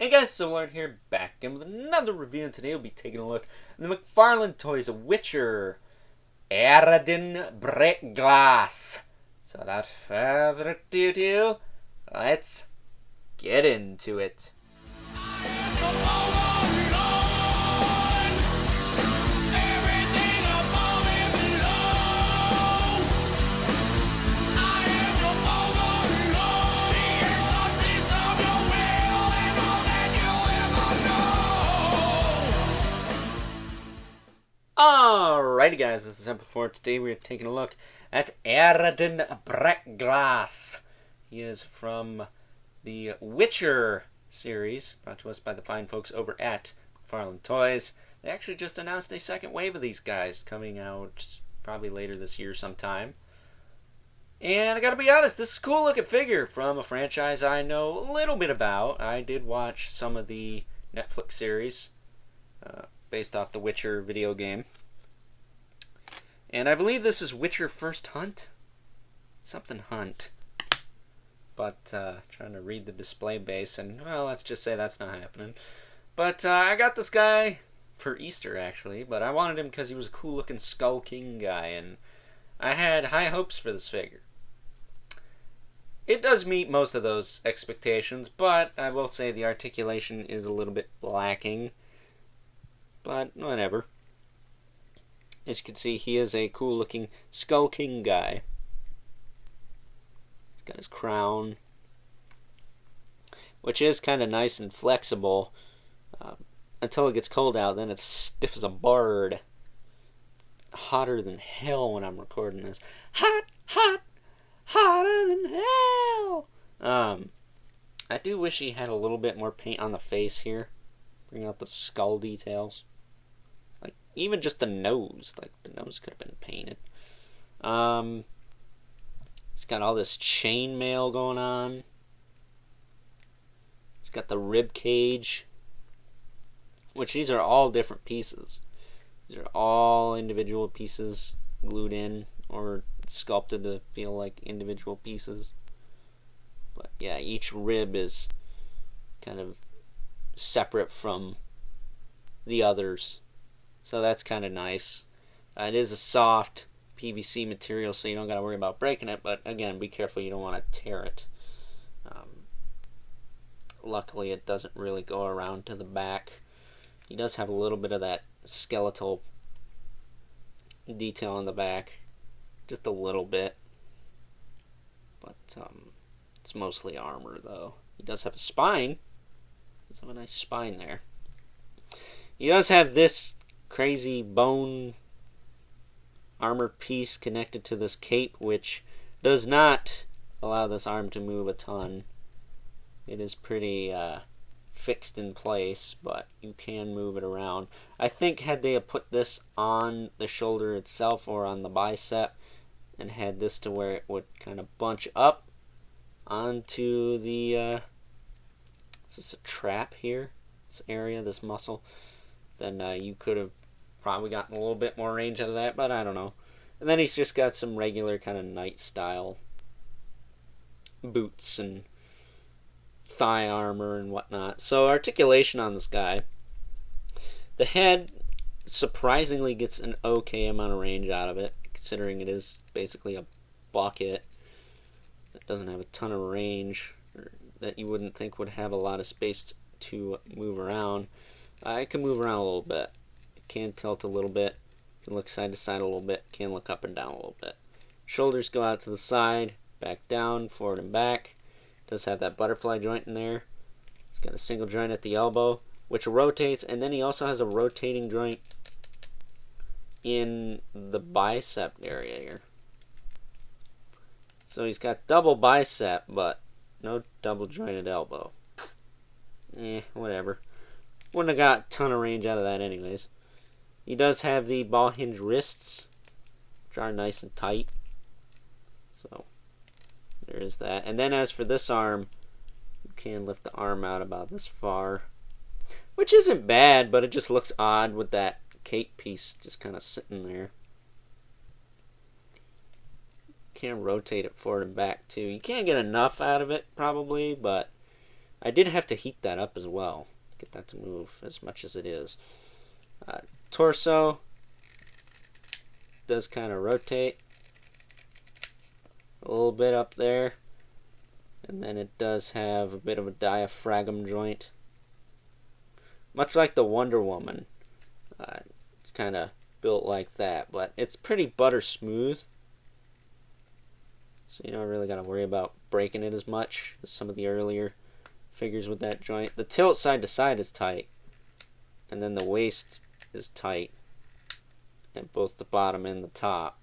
Hey guys, so Lord here, back again with another review, and today we'll be taking a look at the McFarlane toys of Witcher, Eredin, Breacc, Glas. So without further ado, let's get into it. Alrighty guys, this is episode 4. Today we are taking a look at Eredin Breacc Glas. He is from the Witcher series, brought to us by the fine folks over at McFarlane Toys. They actually just announced a second wave of these guys coming out probably later this year sometime. And I gotta be honest, this is a cool looking figure from a franchise I know a little bit about. I did watch some of the Netflix series based off the Witcher video game. And I believe this is Witcher First Hunt? Something Hunt. But, trying to read the display base, and, well, let's just say that's not happening. But, I got this guy for Easter, actually, but I wanted him because he was a cool-looking Skull King guy, and I had high hopes for this figure. It does meet most of those expectations, but I will say the articulation is a little bit lacking. But, whatever. As you can see, he is a cool-looking Skull King guy. He's got his crown, which is kind of nice and flexible until it gets cold out. Then it's stiff as a board. Hotter than hell when I'm recording this. Hotter than hell. I do wish he had a little bit more paint on the face here. Bring out the skull details. Even just the nose. Like, the nose could have been painted. He's got all this chainmail going on. He's got the rib cage. Which these are all different pieces. These are all individual pieces glued in or sculpted to feel like individual pieces. But yeah, each rib is kind of separate from the others. So that's kind of nice. It is a soft PVC material, so you don't got to worry about breaking it. But again, be careful, you don't want to tear it. Luckily, it doesn't really go around to the back. He does have a little bit of that skeletal detail on the back. Just a little bit. But it's mostly armor, though. He does have a spine. He does have a nice spine there. He does have this crazy bone armor piece connected to this cape, which does not allow this arm to move a ton. It is pretty fixed in place, but you can move it around. I think had they put this on the shoulder itself or on the bicep and had this to where it would kind of bunch up onto the is this a trap here? This area, this muscle, then you could have probably gotten a little bit more range out of that, but I don't know. And then he's just got some regular kind of knight style boots and thigh armor and whatnot. So articulation on this guy. The head surprisingly gets an okay amount of range out of it, considering it is basically a bucket that doesn't have a ton of range, or that you wouldn't think would have a lot of space to move around. I can move around a little bit. It can tilt a little bit. Can look side to side a little bit. Can look up and down a little bit. Shoulders go out to the side, back down, forward and back. Does have that butterfly joint in there. He's got a single joint at the elbow, which rotates, and then he also has a rotating joint in the bicep area here. So he's got double bicep, but no double jointed elbow. Whatever. Wouldn't have got a ton of range out of that anyways. He does have the ball hinge wrists, which are nice and tight. So, there is that. And then as for this arm, you can lift the arm out about this far. Which isn't bad, but it just looks odd with that cape piece just kind of sitting there. You can rotate it forward and back too. You can't get enough out of it, probably, but I did have to heat that up as well. Get that to move as much as it is. Torso does kind of rotate a little bit up there. And then it does have a bit of a diaphragm joint. Much like the Wonder Woman. It's kind of built like that. But it's pretty butter smooth. So you don't really got to worry about breaking it as much as some of the earlier figures with that joint. The tilt side to side is tight. And then the waist is tight. And both the bottom and the top.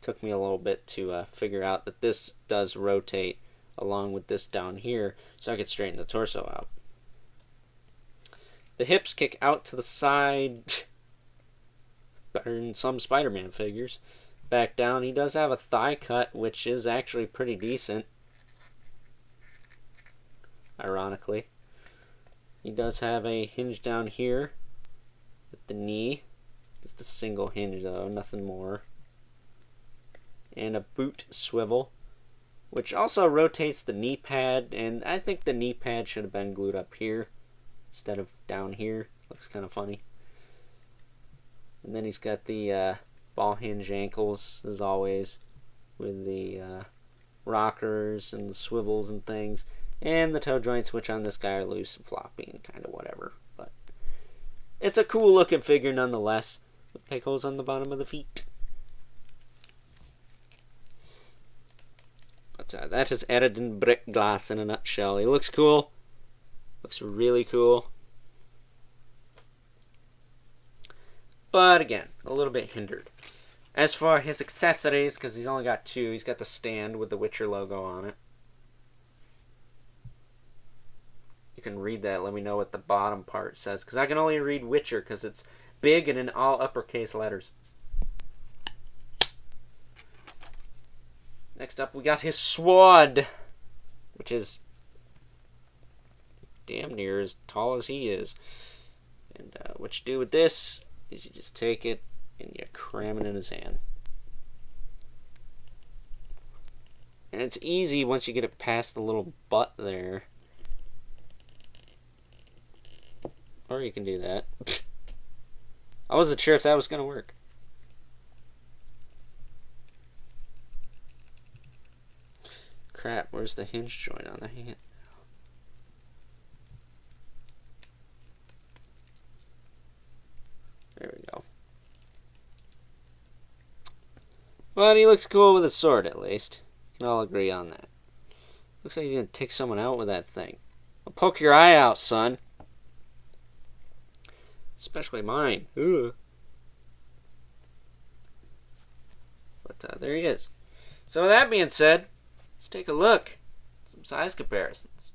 Took me a little bit to figure out that this does rotate along with this down here, so I could straighten the torso out. The hips kick out to the side, better than some Spider-Man figures. Back down, he does have a thigh cut, which is actually pretty decent, ironically. He does have a hinge down here with the knee. Just a single hinge though, nothing more. And a boot swivel, which also rotates the knee pad, and I think the knee pad should have been glued up here instead of down here. Looks kind of funny. And then he's got the ball hinge ankles, as always, with the rockers and the swivels and things, and the toe joints, which on this guy are loose and floppy and kind of whatever. But it's a cool looking figure nonetheless, with peg holes on the bottom of the feet. But that is Eredin Breacc Glas in a nutshell. He looks cool. Looks really cool. But again, a little bit hindered. As for his accessories, because he's only got two, he's got the stand with the Witcher logo on it. You can read that. Let me know what the bottom part says, because I can only read Witcher because it's big and in all uppercase letters. Next up, we got his sword, which is damn near as tall as he is. And what you do with this is you just take it and you cram it in his hand. And it's easy once you get it past the little butt there. Or you can do that. I wasn't sure if that was going to work. Crap, where's the hinge joint on the hand? There we go. But he looks cool with a sword, at least. We can all agree on that. Looks like he's going to take someone out with that thing. I'll poke your eye out, son. Especially mine. Ugh. But there he is. So with that being said, let's take a look at some size comparisons.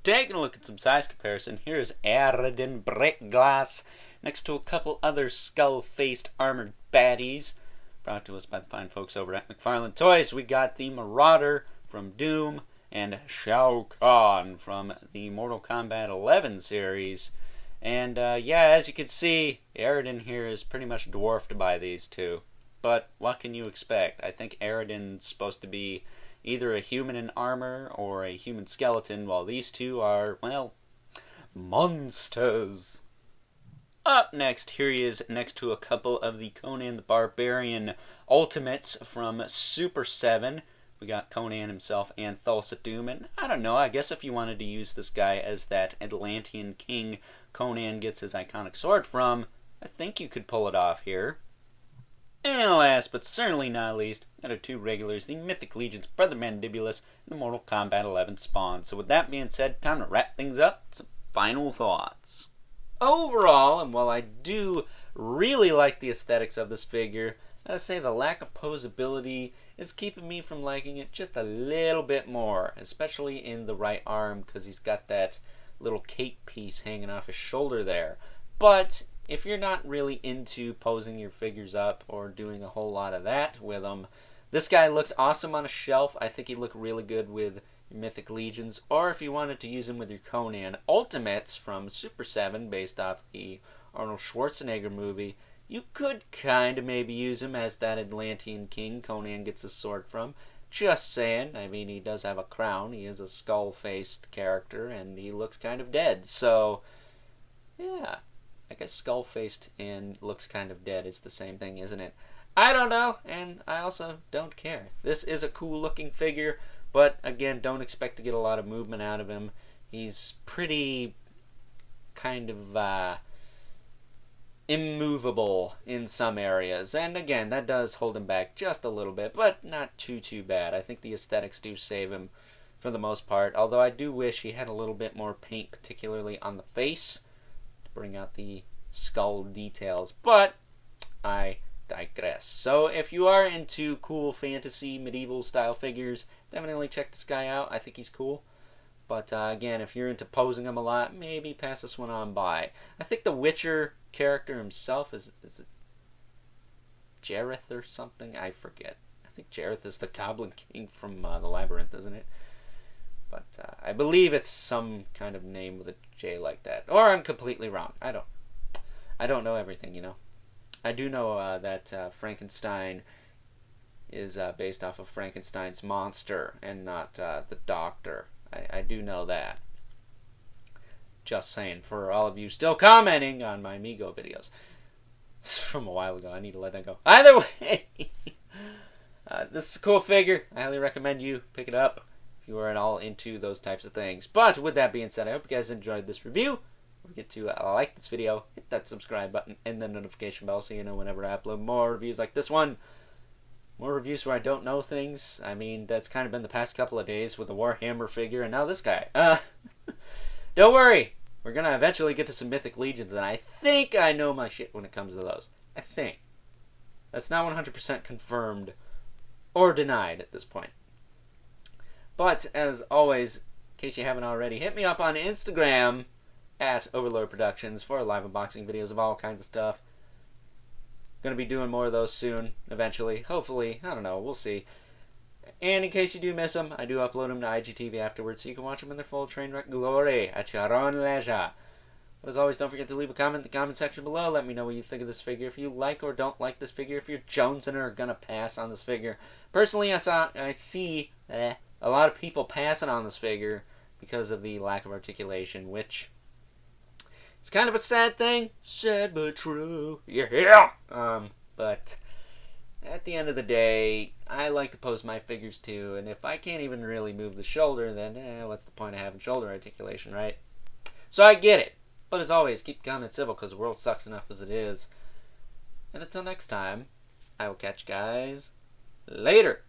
Taking a look at some size comparison, here's Eredin Breacc Glas next to a couple other skull-faced armored baddies. Brought to us by the fine folks over at McFarlane Toys. We got the Marauder from Doom and Shao Kahn from the Mortal Kombat 11 series. And yeah, as you can see, Eredin here is pretty much dwarfed by these two. But what can you expect? I think Eredin's supposed to be either a human in armor or a human skeleton, while these two are, well, monsters. Up next, here he is next to a couple of the Conan the Barbarian Ultimates from Super 7. We got Conan himself and Thulsa Doom, and I don't know, I guess if you wanted to use this guy as that Atlantean king Conan gets his iconic sword from, I think you could pull it off here. And last, but certainly not least, got our two regulars, the Mythic Legion's Brother Mandibulus and the Mortal Kombat 11 Spawn. So with that being said, time to wrap things up. Some final thoughts. Overall, and while I do really like the aesthetics of this figure, I gotta say the lack of posability is keeping me from liking it just a little bit more, especially in the right arm, because he's got that little cape piece hanging off his shoulder there. But if you're not really into posing your figures up or doing a whole lot of that with them, this guy looks awesome on a shelf. I think he'd look really good with your Mythic Legions, or if you wanted to use him with your Conan Ultimates from Super 7 based off the Arnold Schwarzenegger movie, you could kind of maybe use him as that Atlantean king Conan gets his sword from, Just saying. I mean, he does have a crown. He is a skull-faced character, and he looks kind of dead. So, yeah. I guess skull-faced and looks kind of dead is the same thing, isn't it? I don't know, and I also don't care. This is a cool-looking figure, but again, don't expect to get a lot of movement out of him. He's pretty kind of immovable in some areas, and again, that does hold him back just a little bit, but not too bad. I think the aesthetics do save him for the most part, although I do wish he had a little bit more paint, particularly on the face, to bring out the skull details, but I digress. So if you are into cool fantasy medieval style figures, definitely check this guy out. I think he's cool. But again, if you're into posing him a lot, maybe pass this one on by. I think the Witcher character himself is it Jareth or something? I forget. I think Jareth is the Goblin King from the Labyrinth, isn't it? But I believe it's some kind of name with a J like that. Or I'm completely wrong. I don't know everything, you know. I do know that Frankenstein is based off of Frankenstein's monster and not the doctor. I do know that. Just saying, for all of you still commenting on my Mego videos. It's from a while ago. I need to let that go. Either way, this is a cool figure. I highly recommend you pick it up if you are at all into those types of things. But with that being said, I hope you guys enjoyed this review. Don't forget to like this video, hit that subscribe button, and the notification bell so you know whenever I upload more reviews like this one. More reviews where I don't know things. I mean, that's kind of been the past couple of days with the Warhammer figure, and now this guy. Don't worry. We're going to eventually get to some Mythic Legions, and I think I know my shit when it comes to those. I think. That's not 100% confirmed or denied at this point. But, as always, in case you haven't already, hit me up on Instagram at Overlord Productions for live unboxing videos of all kinds of stuff. Gonna be doing more of those soon, eventually. Hopefully. I don't know. We'll see. And in case you do miss them, I do upload them to IGTV afterwards, so you can watch them in their full train wreck glory at your own leisure. But as always, don't forget to leave a comment in the comment section below. Let me know what you think of this figure. If you like or don't like this figure. If you're jonesing or gonna pass on this figure. Personally, I see a lot of people passing on this figure because of the lack of articulation, which... it's kind of a sad thing. Sad but true. Yeah. But at the end of the day, I like to pose my figures too, and if I can't even really move the shoulder, then what's the point of having shoulder articulation, right? So I get it. But as always, keep the comments civil because the world sucks enough as it is. And until next time, I will catch you guys later.